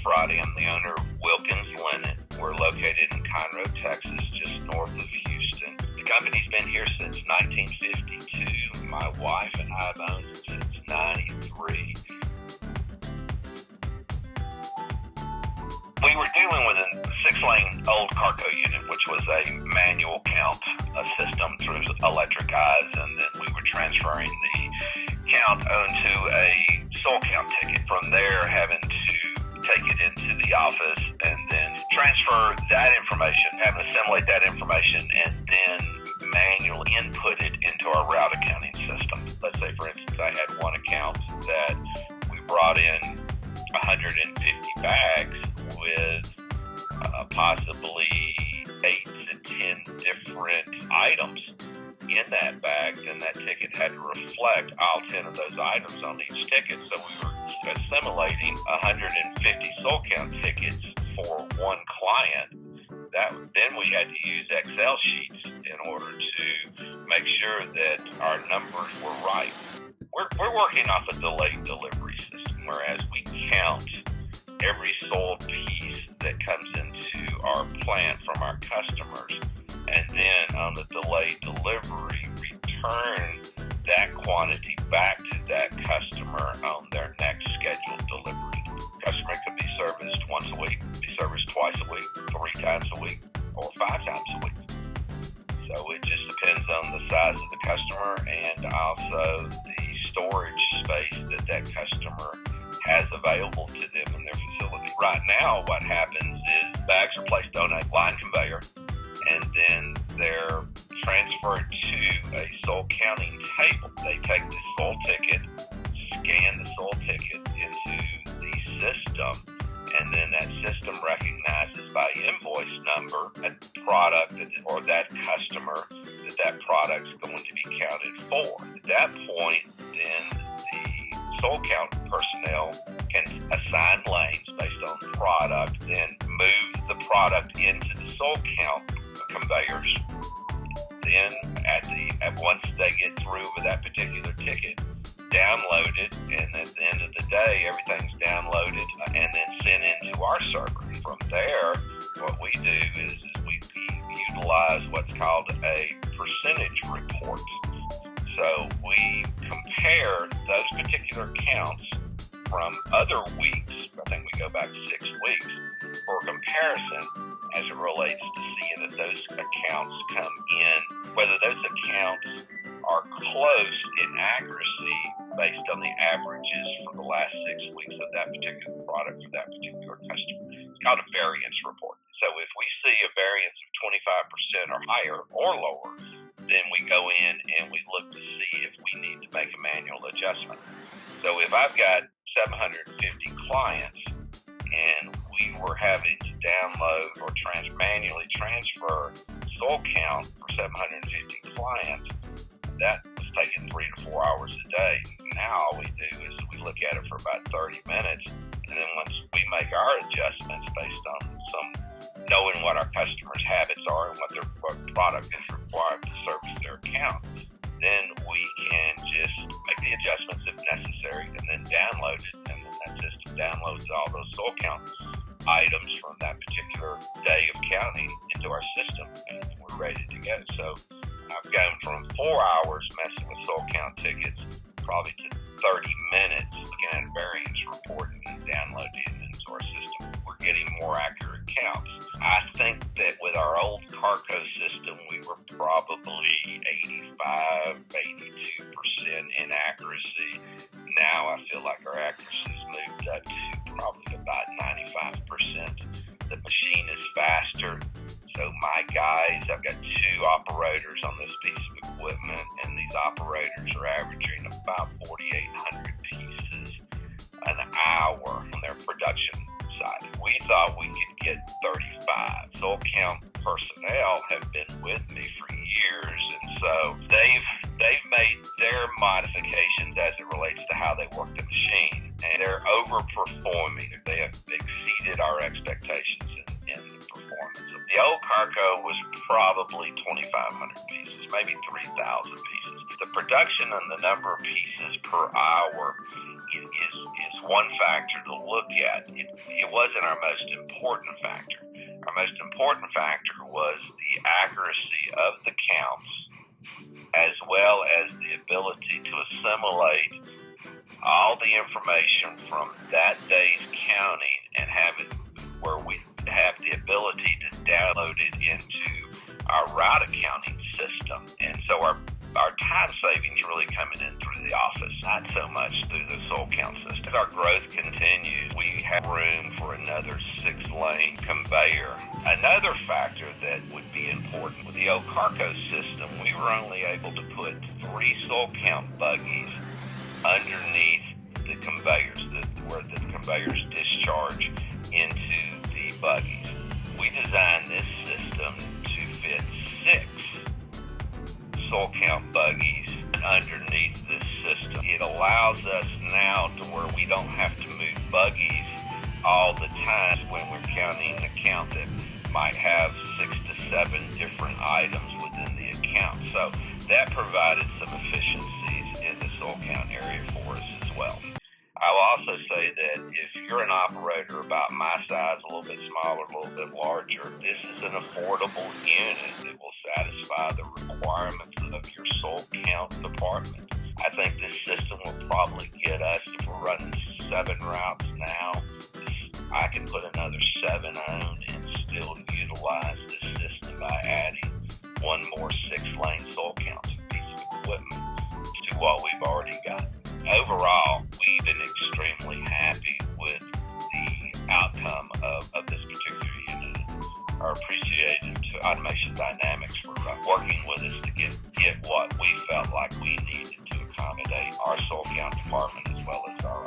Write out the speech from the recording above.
Friday. I'm the owner of Wilkins Linen. We're located in Conroe, Texas, just north of Houston. The company's been here since 1952. My wife and I have owned it since 93. We were dealing with a 6-lane old Carco unit, which was a manual count system through electric eyes, and then we were transferring the count onto a soul count ticket. From there, having to take it into the office and then transfer that information, having to assimilate that information, and then manually input it into our route accounting system. Let's say, for instance, I had one account that we brought in 150 bags with possibly 8 to 10 different items in that bag, then that ticket had to reflect all 10 of those items on each ticket. So we were assimilating 150 soul count tickets for one client. Then we had to use Excel sheets in order to make sure that our numbers were right. We're working off a delayed delivery system, whereas we count every sold piece that comes into our plant from our customers, and then on the delayed delivery, return that quantity back to that customer on their next scheduled delivery. Customer could be serviced once a week, be serviced twice a week, 3 times a week, or 5 times a week. So it just depends on the size of the customer and also the storage space that customer has available to them in their facility. Right now, what happens is bags are placed on a line conveyor, and then they're transferred to a soul counting table. They take the soul ticket, scan the soul ticket into the system, and then that system recognizes by invoice number a product or that customer that product's going to be counted for. At that point, then the soul count personnel can assign lanes based on the product, then move the product into the soul count conveyors. Then once they get through with that particular ticket, download it, and at the end of the day, everything's downloaded and then sent into our server. From there, what we do is we utilize what's called a percentage report. So we compare those particular counts from other weeks. I think we go back 6 weeks for comparison as it relates to seeing that those accounts come in, whether those accounts are close in accuracy based on the averages for the last 6 weeks of that particular product for that particular customer. It's called a variance report. So if we see a variance of 25% or higher or lower, then we go in and we look to see if we need to make a manual adjustment. So if I've got 750 clients and we were having to download or manually transfer soul count for 750 clients, that was taking 3 to 4 hours a day. Now all we do is we look at it for about 30 minutes, and then once we make our adjustments based on knowing what our customers' habits are and what product is required to service their account, then we can just make the adjustments if necessary and then download it, and then that system downloads all those soul count items from that particular day of counting into our system, and we're ready to go. So I've gone from 4 hours messing with soul count tickets probably to 30 minutes looking at a variance report and downloading it into our system. We're getting more accurate counts. I think that with our old Carco system, we were probably 85, 82% in accuracy. Now I feel like our accuracy's moved up to probably about 95%. The machine is faster. So my guys, I've got 2 operators on this piece of equipment, and these operators are averaging about 4,800 pieces an hour on their production side. We thought we could get 35. Soul count personnel have been with me for years, and so they've made their modifications as it relates to how they work the machine, and they're overperforming. They have exceeded our expectations in the performance. The old Carco was probably 2,500 pieces, maybe 3,000 pieces. The production and the number of pieces per hour is one factor to look at. It wasn't our most important factor. Our most important factor was the accuracy of the counts, as well as the ability to assimilate all the information from that day's counting and have it where we have the ability to download it into our route accounting system. And so our time savings really coming in through the office, not so much through the soil count system. As our growth continues, we have room for another 6-lane conveyor. Another factor that would be important with the old Carco system, we were only able to put 3 soil count buggies underneath the conveyors, where the conveyors discharge into the buggies. We designed this system to fit 6 soil count buggies underneath this system. It allows us now to where we don't have to move buggies all the time when we're counting an account that might have 6 to 7 different items within the account. So that provided some efficiencies in the soil count area for us as well. I will also say that if you're an operator about my size, a little bit smaller, a little bit larger, this is an affordable unit that will satisfy the requirements of your soil count department. I think this system will probably get us, if we're running 7 routes now, I can put another 7 on and still utilize this system by adding one more 6-lane soil count piece of equipment to what we've already got. Overall, we've been extremely happy with the outcome of this particular unit. Our appreciation to Automation Dynamics for working with us to get what we felt like we needed to accommodate our soil count department as well as our